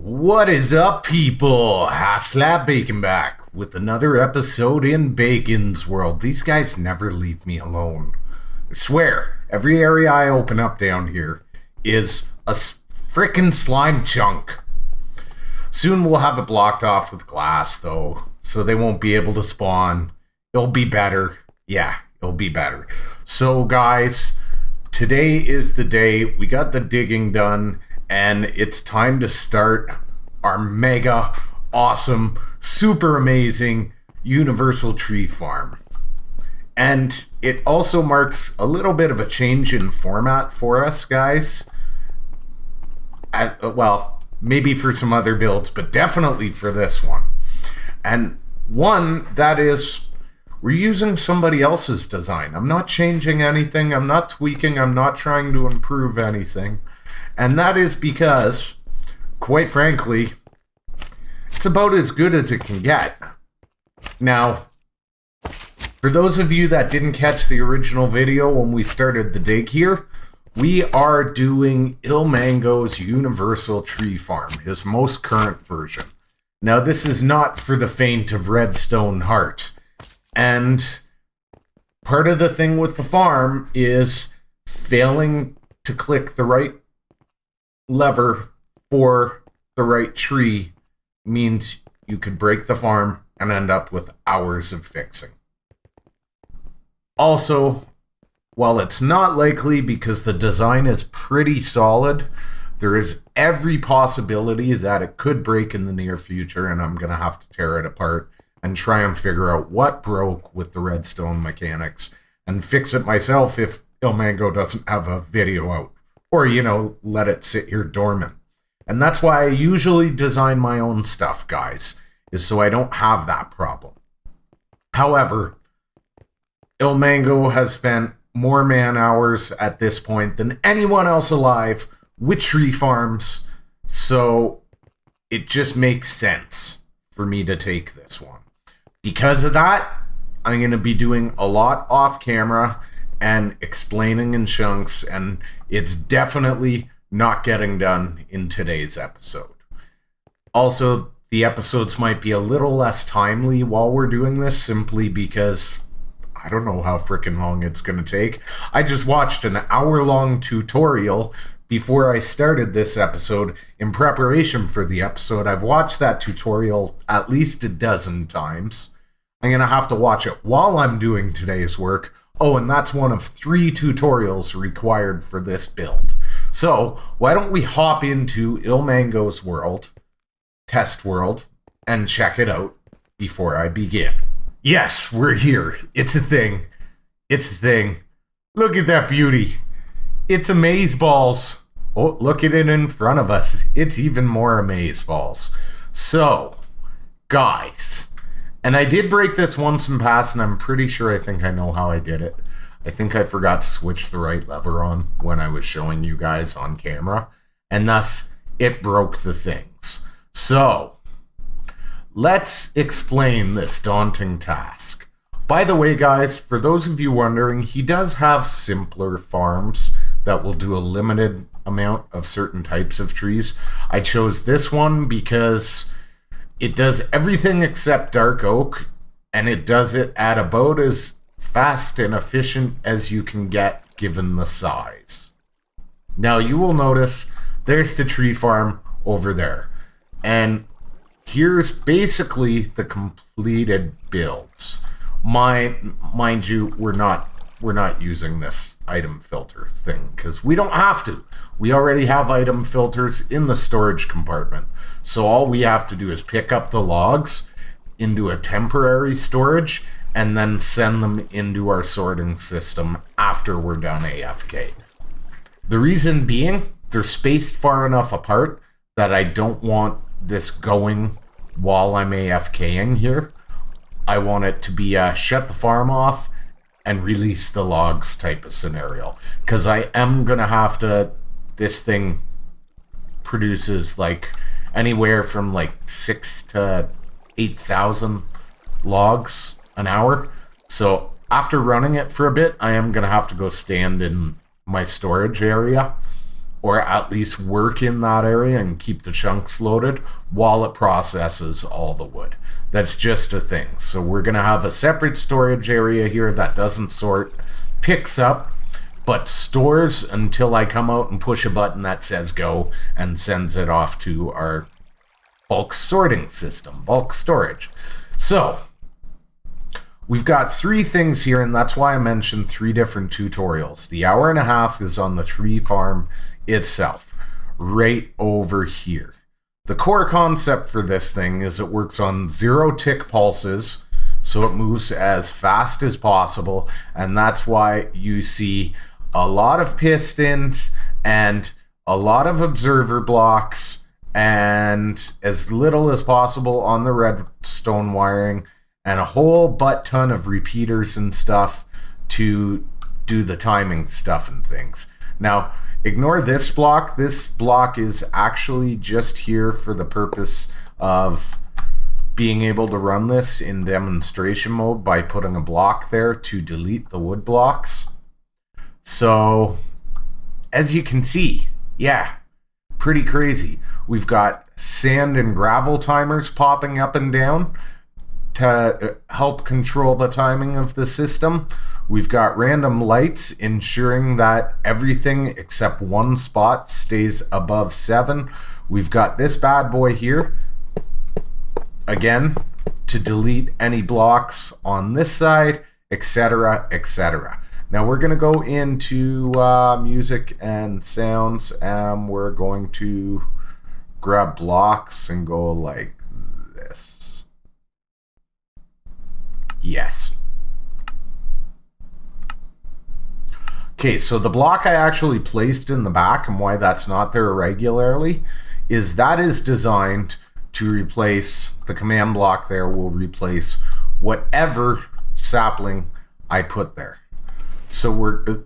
What is up, people? Half Slab Bacon back with another episode in Bacon's World. These guys never leave me alone. I swear, every area I open up down here is a frickin' slime chunk. Soon we'll have it blocked off with glass, though, so they won't be able to spawn. It'll be better. Yeah, it'll be better. So, guys, today is the day. We got the digging done. And it's time to start our mega awesome, super amazing universal tree farm. And it also marks a little bit of a change in format for us, guys. Well, maybe for some other builds, but definitely for this one. And one, that is, we're using somebody else's design. I'm not changing anything. I'm not tweaking. I'm not trying to improve anything. And that is because, quite frankly, it's about as good as it can get. Now, for those of you that didn't catch the original video when we started the dig here, we are doing Ilmango's Universal Tree Farm, his most current version. Now, this is not for the faint of redstone heart. And part of the thing with the farm is failing to click the right lever for the right tree means you could break the farm and end up with hours of fixing. Also, while it's not likely because the design is pretty solid, there is every possibility that it could break in the near future, and I'm going to have to tear it apart and try and figure out what broke with the redstone mechanics and fix it myself if Ilmango doesn't have a video out. Or, let it sit here dormant. And that's why I usually design my own stuff, guys, is so I don't have that problem. However, Ilmango has spent more man hours at this point than anyone else alive with tree farms, so it just makes sense for me to take this one. Because of that, I'm going to be doing a lot off camera and explaining in chunks, and it's definitely not getting done in today's episode. Also, the episodes might be a little less timely while we're doing this, simply because I don't know how freaking long it's going to take. I just watched an hour-long tutorial before I started this episode in preparation for the episode. I've watched that tutorial at least a dozen times. I'm going to have to watch it while I'm doing today's work. Oh, and that's one of 3 tutorials required for this build. So, why don't we hop into Ilmango's world, test world, and check it out before I begin. Yes, we're here. It's a thing. It's a thing. Look at that beauty. It's amazeballs. Oh, look at it in front of us. It's even more amazeballs. So, guys, and I did break this once in past, and I'm pretty sure I think I know how I did it. I think I forgot to switch the right lever on when I was showing you guys on camera, and thus it broke the things. So, let's explain this daunting task. By the way, guys, for those of you wondering, he does have simpler farms that will do a limited amount of certain types of trees. I chose this one because it does everything except dark oak, and it does it at about as fast and efficient as you can get given the size. Now, you will notice there's the tree farm over there. And here's basically the completed builds. Mind you, we're not using this item filter thing because we don't have to. We already have item filters in the storage compartment. So all we have to do is pick up the logs into a temporary storage and then send them into our sorting system after we're done AFK. The reason being, they're spaced far enough apart that I don't want this going while I'm AFKing here. I want it to be a shut the farm off and release the logs type of scenario. Because I am going to have to... This thing produces like anywhere from like 6,000 to 8,000 logs an hour. So after running it for a bit, I am going to have to go stand in my storage area or at least work in that area and keep the chunks loaded while it processes all the wood. That's just a thing. So we're going to have a separate storage area here that doesn't sort, picks up, but stores until I come out and push a button that says go and sends it off to our bulk sorting system, bulk storage. So we've got 3 things here, and that's why I mentioned 3 different tutorials. The hour and a half is on the tree farm itself, right over here. The core concept for this thing is it works on 0 tick pulses, so it moves as fast as possible, and that's why you see a lot of pistons and a lot of observer blocks and as little as possible on the redstone wiring, and a whole butt ton of repeaters and stuff to do the timing stuff and things. Now, ignore this block. This block is actually just here for the purpose of being able to run this in demonstration mode by putting a block there to delete the wood blocks. So, as you can see, yeah, pretty crazy. We've got sand and gravel timers popping up and down to help control the timing of the system. We've got random lights ensuring that everything except one spot stays above 7. We've got this bad boy here, again, to delete any blocks on this side, etc., etc. Now we're going to go into music and sounds, and we're going to grab blocks and go like this. Yes. Okay, so the block I actually placed in the back, and why that's not there regularly, is that is designed to replace, the command block there will replace whatever sapling I put there. So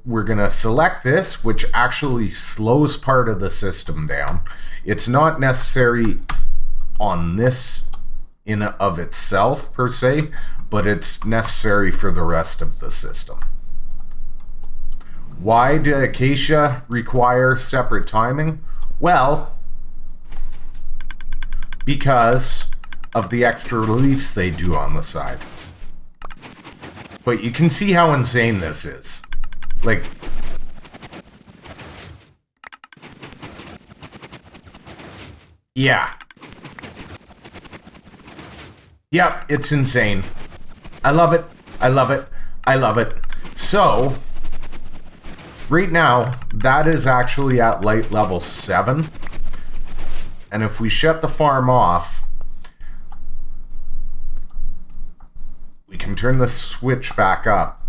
we're gonna select this, which actually slows part of the system down. It's not necessary on this in of itself per se, but it's necessary for the rest of the system. Why do acacia require separate timing? Well, because of the extra leaves they do on the side. But you can see how insane this is. Like, yeah. Yep, it's insane. I love it. I love it. I love it. So, right now, that is actually at light level 7. And if we shut the farm off, we can turn the switch back up.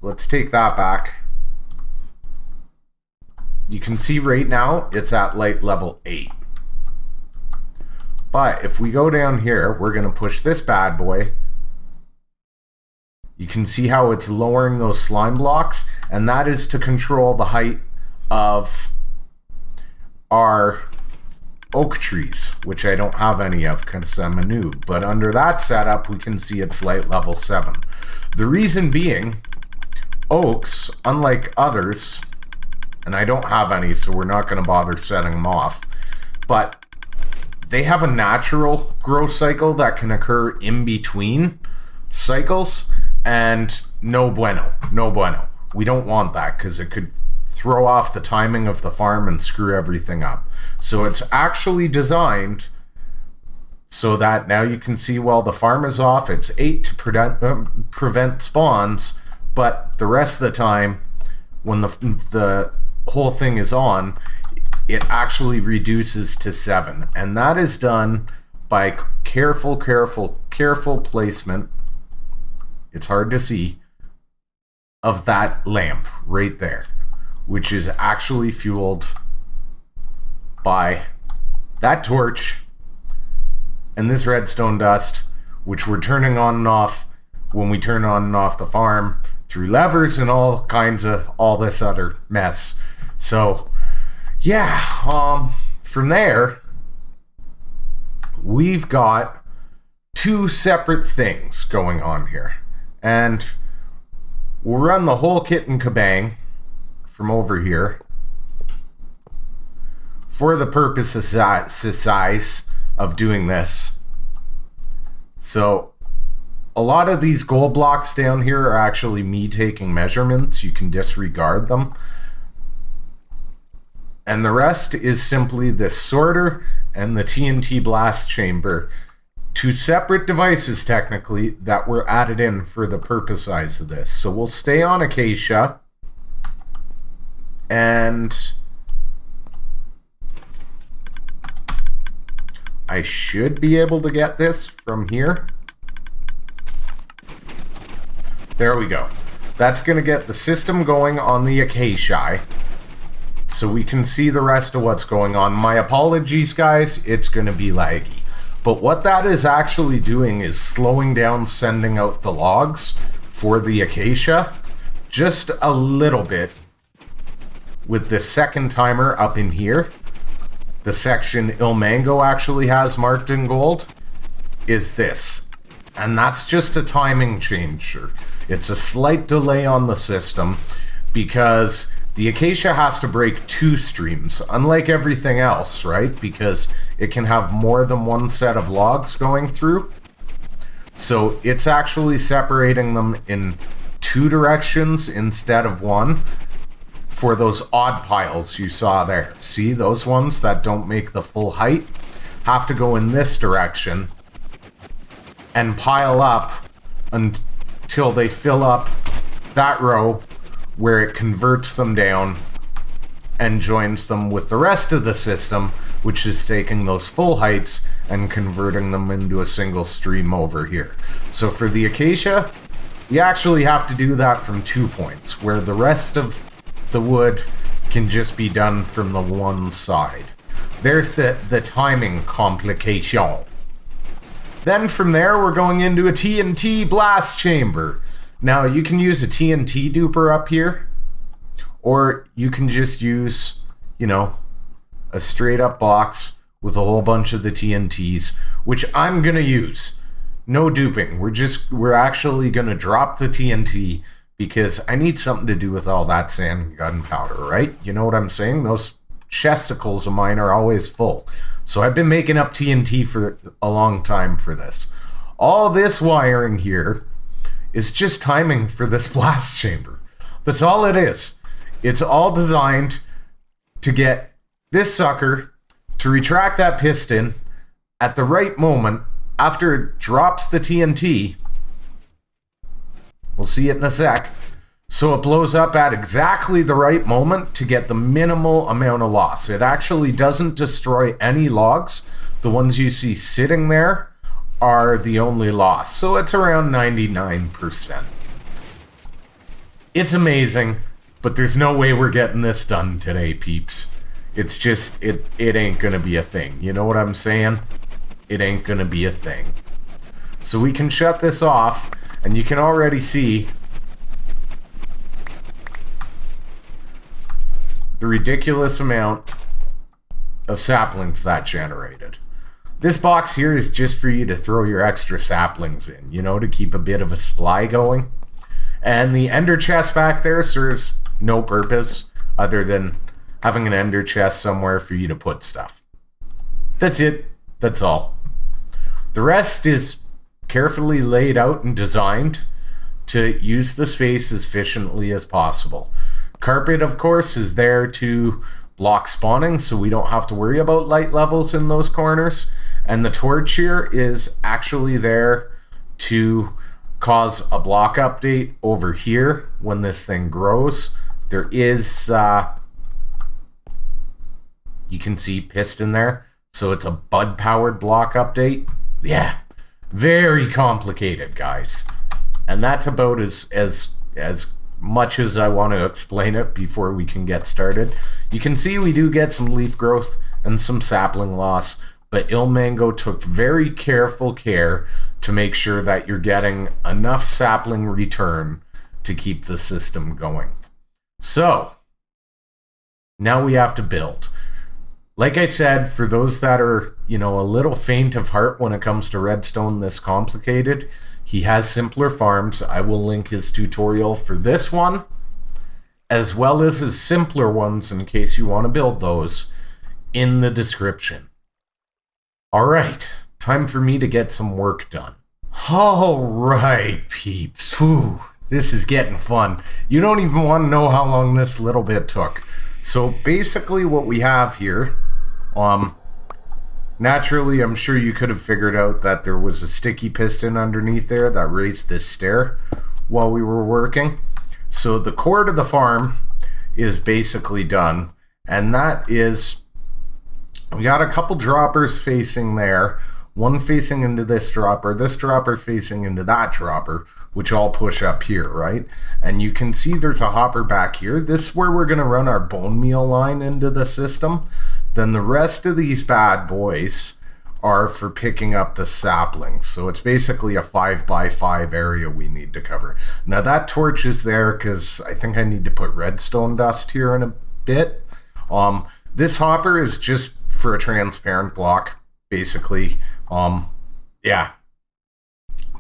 Let's take that back. You can see right now it's at light level 8. But if we go down here, we're going to push this bad boy. You can see how it's lowering those slime blocks, and that is to control the height of our oak trees, which I don't have any of because I'm a noob. But under that setup, we can see it's light level 7. The reason being, oaks, unlike others, and I don't have any, so we're not going to bother setting them off, but they have a natural growth cycle that can occur in between cycles, and no bueno, no bueno. We don't want that because it could throw off the timing of the farm and screw everything up. So it's actually designed so that now you can see while the farm is off, it's 8 to prevent spawns, but the rest of the time, when the whole thing is on, it actually reduces to 7. And that is done by careful placement, it's hard to see, of that lamp right there, which is actually fueled by that torch and this redstone dust, which we're turning on and off when we turn on and off the farm through levers and all kinds of all this other mess. So yeah, from there we've got 2 separate things going on here, and we'll run the whole kit and kabang from over here for the purpose of size of doing this. So a lot of these gold blocks down here are actually me taking measurements. You can disregard them. And the rest is simply this sorter and the TNT blast chamber. Two separate devices, technically, that were added in for the purpose size of this. So we'll stay on Acacia. And I should be able to get this from here. There we go. That's going to get the system going on the Acacia, so we can see the rest of what's going on. My apologies, guys. It's going to be laggy. But what that is actually doing is slowing down sending out the logs for the Acacia just a little bit with the second timer up in here. The section Ilmango actually has marked in gold is this. And that's just a timing changer. It's a slight delay on the system because the Acacia has to break 2 streams, unlike everything else, right? Because it can have more than one set of logs going through. So it's actually separating them in 2 directions instead of 1 for those odd piles you saw there. See, those ones that don't make the full height have to go in this direction and pile up until they fill up that row where it converts them down and joins them with the rest of the system, which is taking those full heights and converting them into a single stream over here. So for the Acacia, you actually have to do that from 2 points, where the rest of the wood can just be done from the one side. There's the timing complication. Then from there, we're going into a TNT blast chamber. Now, you can use a TNT duper up here, or you can just use, you know, a straight up box with a whole bunch of the TNTs, which I'm gonna use. No duping. We're actually gonna drop the TNT because I need something to do with all that sand and gunpowder, right? You know what I'm saying? Those chesticles of mine are always full. So I've been making up TNT for a long time for this. All this wiring here is just timing for this blast chamber. That's all it is. It's all designed to get this sucker to retract that piston at the right moment after it drops the TNT. We'll see it in a sec. So it blows up at exactly the right moment to get the minimal amount of loss. It actually doesn't destroy any logs. The ones you see sitting there are the only loss. So it's around 99%. It's amazing, but there's no way we're getting this done today, peeps. It's just, it ain't gonna be a thing. You know what I'm saying? It ain't gonna be a thing. So we can shut this off, and you can already see the ridiculous amount of saplings that generated. This box here is just for you to throw your extra saplings in, you know, to keep a bit of a supply going. And the ender chest back there serves no purpose other than having an ender chest somewhere for you to put stuff. That's it. That's all. The rest is carefully laid out and designed to use the space as efficiently as possible. Carpet, of course, is there to block spawning, so we don't have to worry about light levels in those corners. And the torch here is actually there to cause a block update over here when this thing grows. There is, you can see piston there, so it's a bud-powered block update. Yeah, very complicated, guys. And that's about as much as I want to explain it before we can get started. You can see we do get some leaf growth and some sapling loss, but ilmango took very careful care to make sure that you're getting enough sapling return to keep the system going. So now we have to build. Like I said, for those that are, you know, a little faint of heart when it comes to redstone this complicated, he has simpler farms. I will link his tutorial for this one as well as his simpler ones in case you want to build those, in the description. All right, time for me to get some work done. All right, peeps. Whew, this is getting fun. You don't even want to know how long this little bit took. So basically what we have here, naturally, I'm sure you could have figured out that there was a sticky piston underneath there that raised this stair while we were working. So the core to the farm is basically done, and that is, we got a couple droppers facing there, one facing into this dropper facing into that dropper, which all push up here, right? And you can see there's a hopper back here. This is where we're going to run our bone meal line into the system. Then the rest of these bad boys are for picking up the saplings. So it's basically a 5x5 area we need to cover. Now that torch is there because I think I need to put redstone dust here in a bit. This hopper is just for a transparent block, basically. Yeah,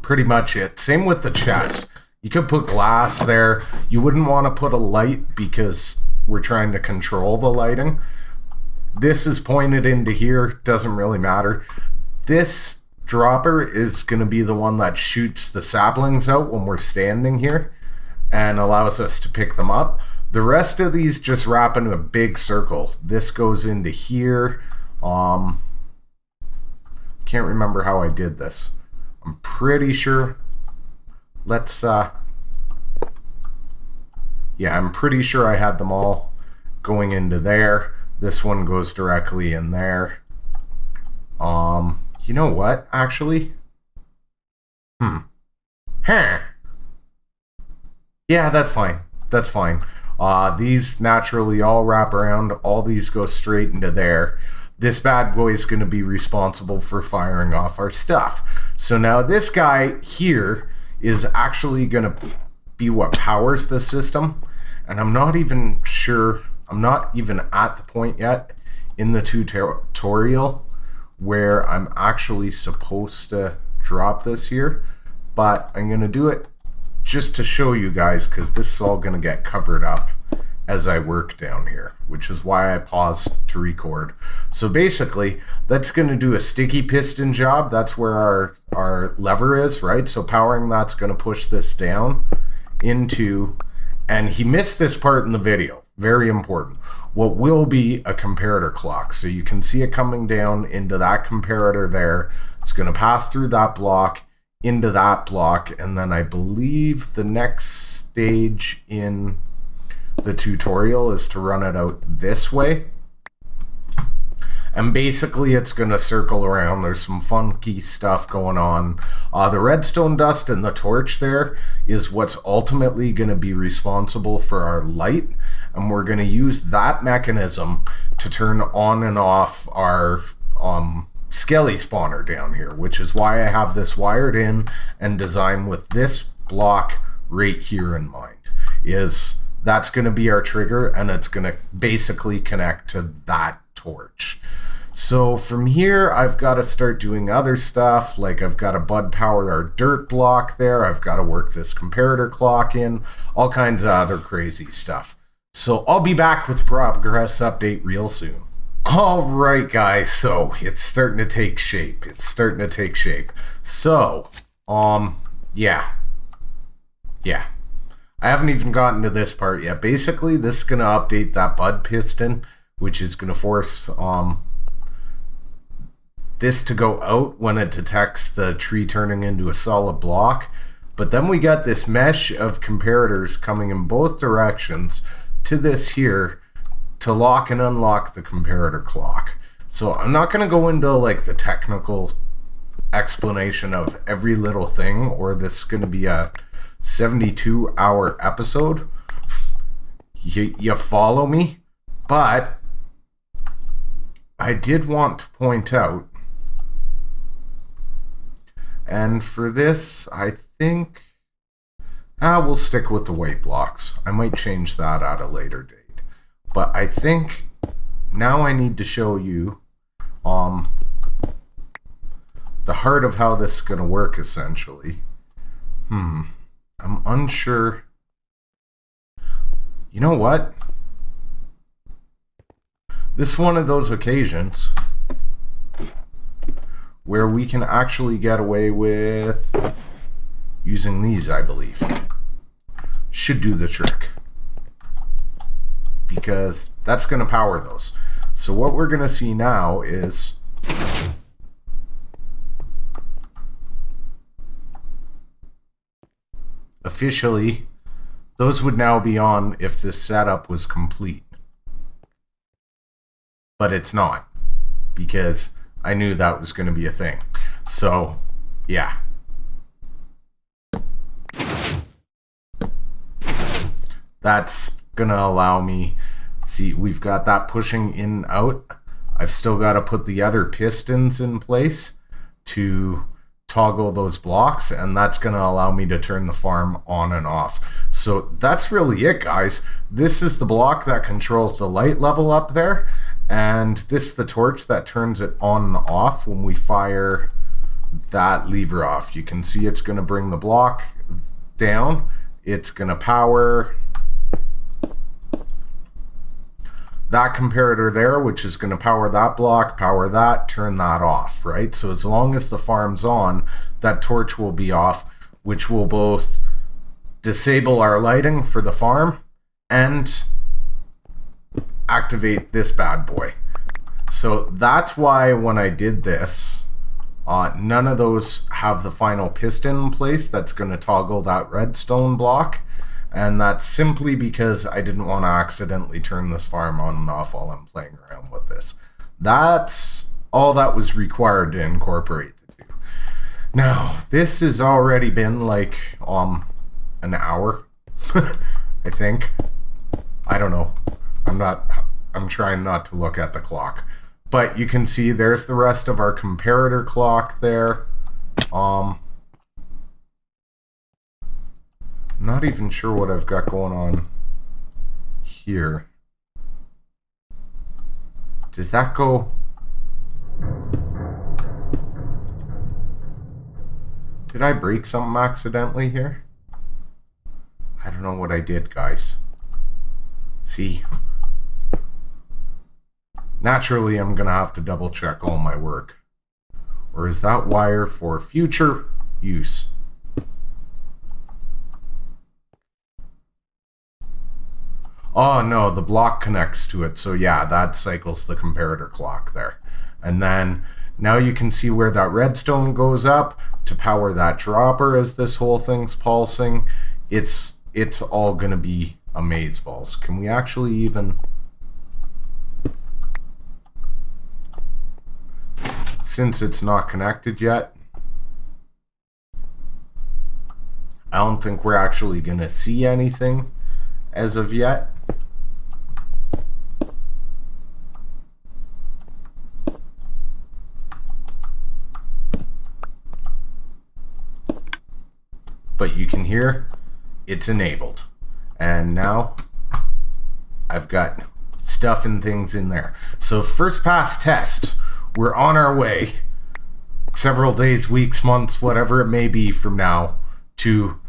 pretty much it. Same with the chest. You could put glass there. You wouldn't want to put a light because we're trying to control the lighting. This is pointed into here, doesn't really matter. This dropper is going to be the one that shoots the saplings out when we're standing here and allows us to pick them up. The rest of these just wrap into a big circle. This goes into here. Can't remember how I did this. I'm pretty sure. Yeah, I'm pretty sure I had them all going into there. This one goes directly in there. You know what, actually? Yeah, that's fine. That's fine. These naturally all wrap around. All these go straight into there. This bad boy is going to be responsible for firing off our stuff. So now this guy here is actually going to be what powers the system. And I'm not even sure, I'm not even at the point yet in the tutorial where I'm actually supposed to drop this here. But I'm going to do it just to show you guys because this is all going to get covered up as I work down here, which is why I paused to record. So basically, that's going to do a sticky piston job. That's where our lever is, right? So powering that's going to push this down into, and he missed this part in the video, very important, what will be a comparator clock. So you can see it coming down into that comparator there. It's going to pass through that block into that block, and then I believe the next stage in the tutorial is to run it out this way, and basically it's going to circle around. There's some funky stuff going on. The redstone dust and the torch there is what's ultimately going to be responsible for our light, and we're going to use that mechanism to turn on and off our skelly spawner down here, which is why I have this wired in and designed with this block right here in mind. That's going to be our trigger, and it's going to basically connect to that torch. So from here, I've got to start doing other stuff, like I've got to bud power our dirt block there, I've got to work this comparator clock in, all kinds of other crazy stuff. So I'll be back with progress update real soon. All right, guys, so it's starting to take shape. So, yeah. I haven't even gotten to this part yet. Basically, this is going to update that bud piston, which is going to force this to go out when it detects the tree turning into a solid block. But then we got this mesh of comparators coming in both directions to this here to lock and unlock the comparator clock. So I'm not going to go into like the technical explanation of every little thing, or this is going to be a 72-hour episode. You follow me? But I did want to point out, and for this I think we'll stick with the white blocks. I might change that at a later date, but I think now I need to show you the heart of how this is going to work, essentially. I'm unsure. You know what? This is one of those occasions where we can actually get away with using these, I believe. Should do the trick. Because that's going to power those. So what we're going to see now is officially those would now be on if this setup was complete. But it's not, because I knew that was going to be a thing. So, yeah. That's going to allow me, see, we've got that pushing in out. I've still got to put the other pistons in place to toggle those blocks, and that's going to allow me to turn the farm on and off. So that's really it, guys. This is the block that controls the light level up there, and this is the torch that turns it on and off when we fire that lever off. You can see it's going to bring the block down. It's going to power that comparator there, which is going to power that block, power that, turn that off, right? So as long as the farm's on, that torch will be off, which will both disable our lighting for the farm and activate this bad boy. So that's why when I did this, none of those have the final piston in place that's going to toggle that redstone block. And that's simply because I didn't want to accidentally turn this farm on and off while I'm playing around with this. That's all that was required to incorporate the two. Now, this has already been like an hour, I think. I don't know. I'm trying not to look at the clock. But you can see there's the rest of our comparator clock there. Not even sure what I've got going on here. Does that go? Did I break something accidentally here? I don't know what I did, guys. See? Naturally, I'm going to have to double check all my work. Or is that wire for future use? Oh no, the block connects to it. So yeah, that cycles the comparator clock there. And then now you can see where that redstone goes up to power that dropper as this whole thing's pulsing. It's all going to be amazeballs. Can we actually even... Since it's not connected yet, I don't think we're actually going to see anything as of yet. But you can hear it's enabled. And now I've got stuff and things in there. So first pass test. We're on our way, several days, weeks, months, whatever it may be from now, to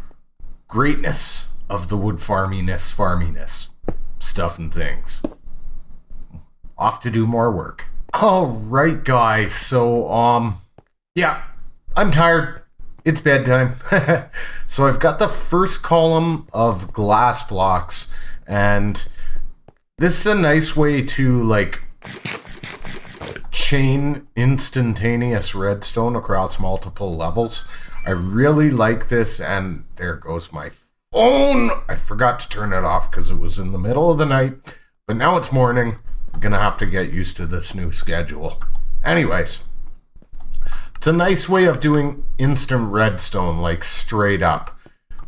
greatness of the wood farminess, stuff and things. Off to do more work. All right, guys. So, yeah, I'm tired. It's bedtime. So I've got the first column of glass blocks, and this is a nice way to, like, chain instantaneous redstone across multiple levels. I really like this, and there goes my phone. I forgot to turn it off because it was in the middle of the night, but now it's morning. I'm gonna have to get used to this new schedule. Anyways, it's a nice way of doing instant redstone, like straight up,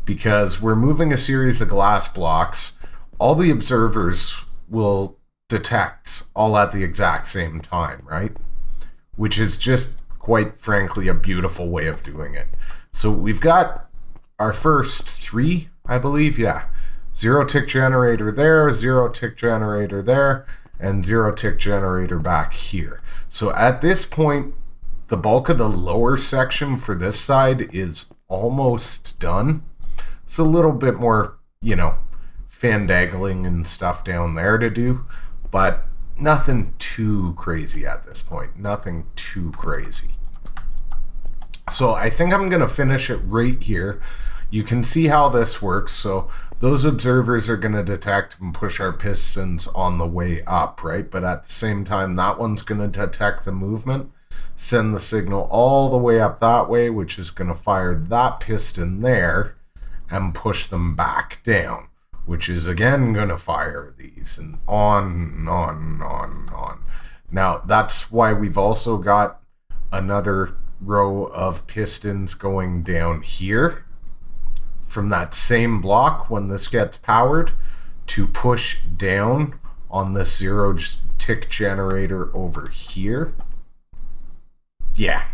because we're moving a series of glass blocks. All the observers will detect all at the exact same time, right? Which is just, quite frankly, a beautiful way of doing it. So we've got our first three, I believe, yeah. 0 tick generator there, 0 tick generator there, and 0 tick generator back here. So at this point, the bulk of the lower section for this side is almost done. It's a little bit more, fandangling and stuff down there to do, but nothing too crazy at this point. Nothing too crazy. So I think I'm going to finish it right here. You can see how this works. So those observers are going to detect and push our pistons on the way up, right? But at the same time, that one's going to detect the movement, send the signal all the way up that way, which is going to fire that piston there and push them back down, which is again going to fire these, and on and on and on and on. Now, that's why we've also got another row of pistons going down here from that same block when this gets powered to push down on this zero tick generator over here. Yeah,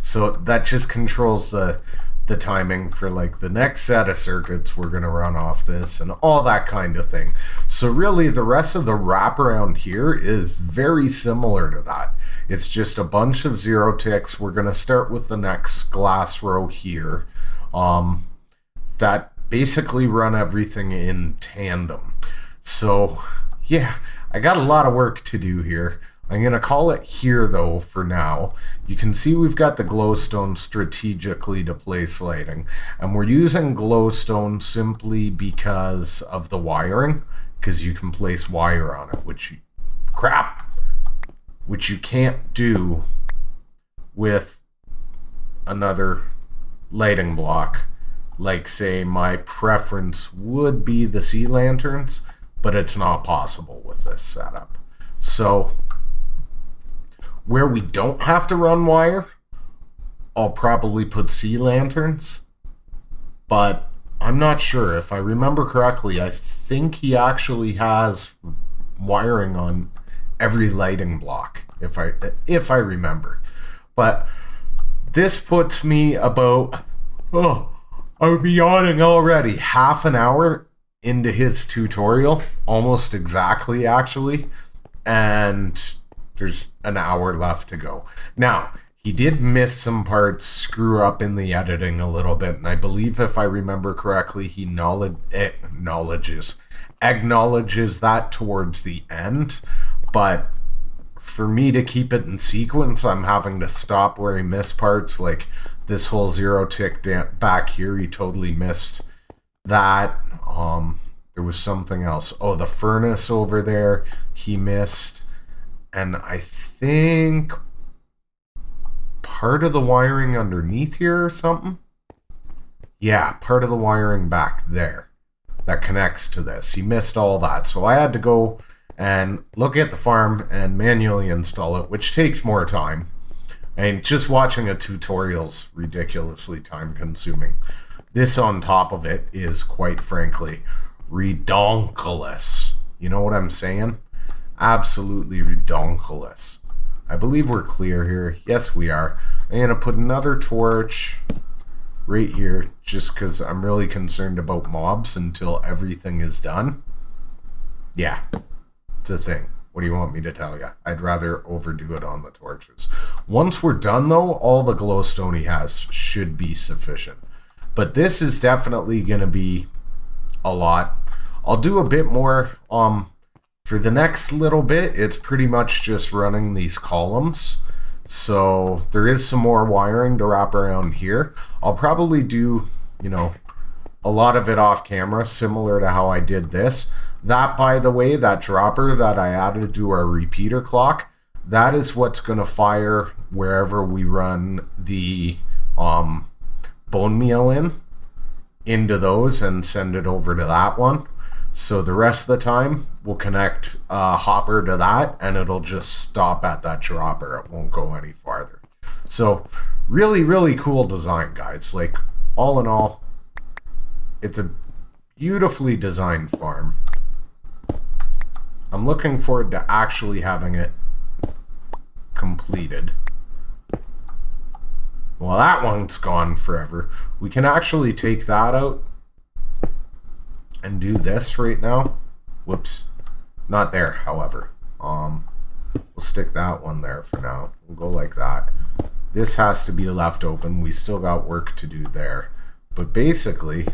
so that just controls the timing for like the next set of circuits we're going to run off this and all that kind of thing. So really the rest of the wraparound here is very similar to that. It's just a bunch of zero ticks. We're going to start with the next glass row here that basically run everything in tandem. So yeah, I got a lot of work to do here. I'm going to call it here, though, for now. You can see we've got the glowstone strategically to place lighting. And we're using glowstone simply because of the wiring, because you can place wire on it, which you can't do with another lighting block. Like, say, my preference would be the sea lanterns, but it's not possible with this setup. So where we don't have to run wire, I'll probably put sea lanterns, but I'm not sure. If I remember correctly, I think he actually has wiring on every lighting block, if I remember. But this puts me about, I'll be yawning already, half an hour into his tutorial, almost exactly actually, and there's an hour left to go. Now, he did miss some parts, screw up in the editing a little bit, and I believe if I remember correctly, he acknowledges that towards the end, but for me to keep it in sequence, I'm having to stop where he missed parts, like this whole zero tick back here, he totally missed that. There was something else. Oh, the furnace over there, he missed. And I think part of the wiring underneath here or something. Yeah, part of the wiring back there that connects to this. He missed all that. So I had to go and look at the farm and manually install it, which takes more time. And just watching a tutorial's ridiculously time consuming. This on top of it is, quite frankly, redonkulous. You know what I'm saying? Absolutely redonkulous. I believe we're clear here. Yes, we are. I'm going to put another torch right here just because I'm really concerned about mobs until everything is done. Yeah, it's a thing. What do you want me to tell you? I'd rather overdo it on the torches. Once we're done, though, all the glowstone he has should be sufficient. But this is definitely going to be a lot. I'll do a bit more for the next little bit. It's pretty much just running these columns. So there is some more wiring to wrap around here. I'll probably do, a lot of it off camera, similar to how I did this. That, by the way, that dropper that I added to our repeater clock, that is what's going to fire wherever we run the bone meal into those and send it over to that one. So the rest of the time, we'll connect a hopper to that, and it'll just stop at that dropper. It won't go any farther. So really, really cool design, guys. Like, all in all, it's a beautifully designed farm. I'm looking forward to actually having it completed. Well, that one's gone forever. We can actually take that out and do this right now. Whoops. Not there, however. We'll stick that one there for now. We'll go like that. This has to be left open. We still got work to do there. But basically,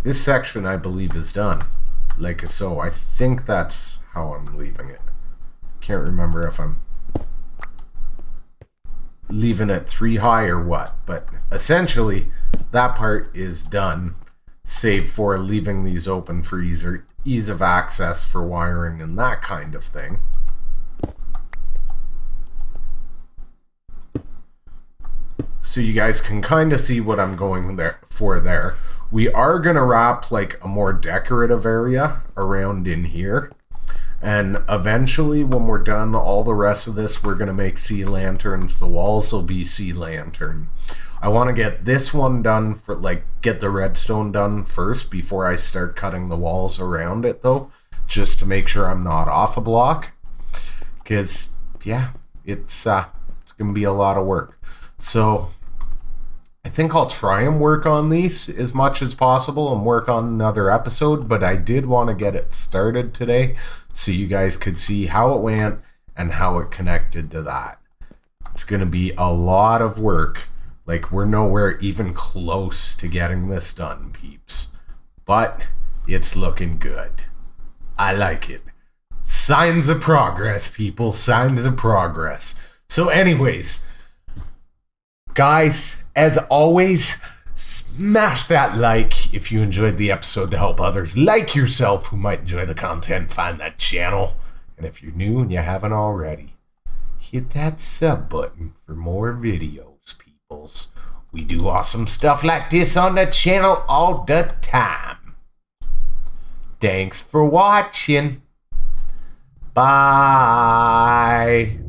This section, I believe, is done. Like so. I think that's how I'm leaving it. Can't remember if I'm leaving it 3 high or what. But essentially, that part is done. Save for leaving these open for ease of access for wiring and that kind of thing. So you guys can kind of see what I'm going there. We are going to wrap like a more decorative area around in here. And eventually when we're done all the rest of this, we're going to make sea lanterns. The walls will be sea lantern. I want to get this one done for get the redstone done first before I start cutting the walls around it though. Just to make sure I'm not off a block. Because yeah, it's going to be a lot of work. So I think I'll try and work on these as much as possible and work on another episode, but I did want to get it started today so you guys could see how it went and how it connected to that. It's going to be a lot of work. Like, we're nowhere even close to getting this done, peeps. But it's looking good. I like it. Signs of progress, people. Signs of progress. So anyways, guys, as always, smash that like if you enjoyed the episode to help others like yourself who might enjoy the content find that channel. And if you're new and you haven't already, hit that sub button for more videos, peoples. We do awesome stuff like this on the channel all the time. Thanks for watching. Bye.